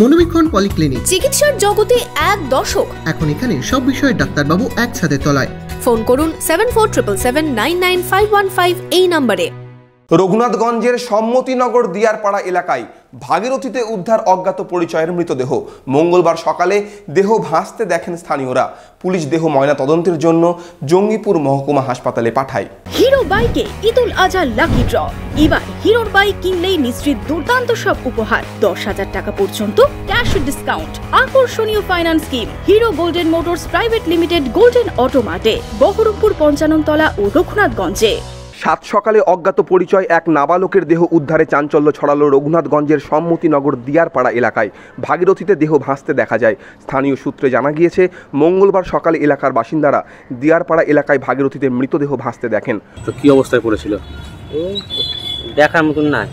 মনোবীক্ষণ polyclinic, চিকিৎসার জগতে এক দশক। এখন এখানে সব বিষয়ে ডাক্তারবাবু একসাথে তলায়। ফোন করুন 7477999515 এই নম্বরে। রঘুনাথগঞ্জের সম্মতিনগর দিয়ারপাড়া এলাকায় ভাগীরথীতে উদ্ধার অজ্ঞাত পরিচয়ের মৃতদেহ। মঙ্গলবার সকালে দেহ ভাসতে দেখেন স্থানীয়রা। পুলিশ দেহ ময়না তদন্তের জন্য জঙ্গিপুর মহকুমা হাসপাতালে পাঠায়। হিরো বাইকে ঈদুল আজহা লাকি ড্র। এবার হিরোর বাইক কিনলেই নিশ্চিত দুর্দান্ত সব উপহার। 10,000 টাকা পর্যন্ত ক্যাশ ডিসকাউন্ট, আকর্ষণীয় finance scheme. Hero Golden Motors Private Limited, Golden অটোমার্টে, বহরমপুর 55 তলা ও রঘুনাথগঞ্জে। সাত সকালে অজ্ঞাত পরিচয় এক নাবালকের দেহ উদ্ধারে চাঞ্চল্য ছড়ালো রঘুনাথগঞ্জের সম্মতিনগর দিয়ারপাড়া এলাকায়। ভাগীরথীতে দেহ ভাসতে দেখা যায়। স্থানীয় সূত্রে জানা গিয়েছে, মঙ্গলবার সকালে এলাকার বাসিন্দারা দিয়ারপাড়া এলাকায় ভাগীরথীতে মৃতদেহ ভাসতে দেখেন। তো কি অবস্থায় পড়েছিল? দেখার মতন নাই,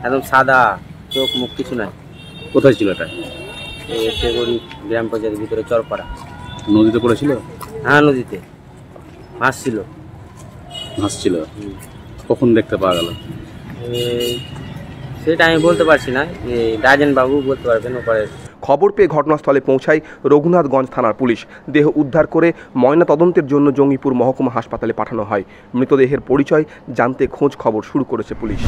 একদম সাদা, চোখ মুখ কিছু নাই। কোথায় ছিল এটা? গ্রাম পঞ্চায়েতের ভিতরে চরপাড়া। নদীতে পড়েছিল? হ্যাঁ, নদীতে ভাসছিল। কখন দেখতে পাওয়া গেল সেটা আমি বলতে পারছি না, রাজেন বাবু বলতে পারবেন। ওপারে খবর পেয়ে ঘটনাস্থলে পৌঁছায় রঘুনাথগঞ্জ থানার পুলিশ। দেহ উদ্ধার করে ময়না তদন্তের জন্য জঙ্গিপুর মহকুমা হাসপাতালে পাঠানো হয়। মৃতদেহের পরিচয় জানতে খোঁজ খবর শুরু করেছে পুলিশ।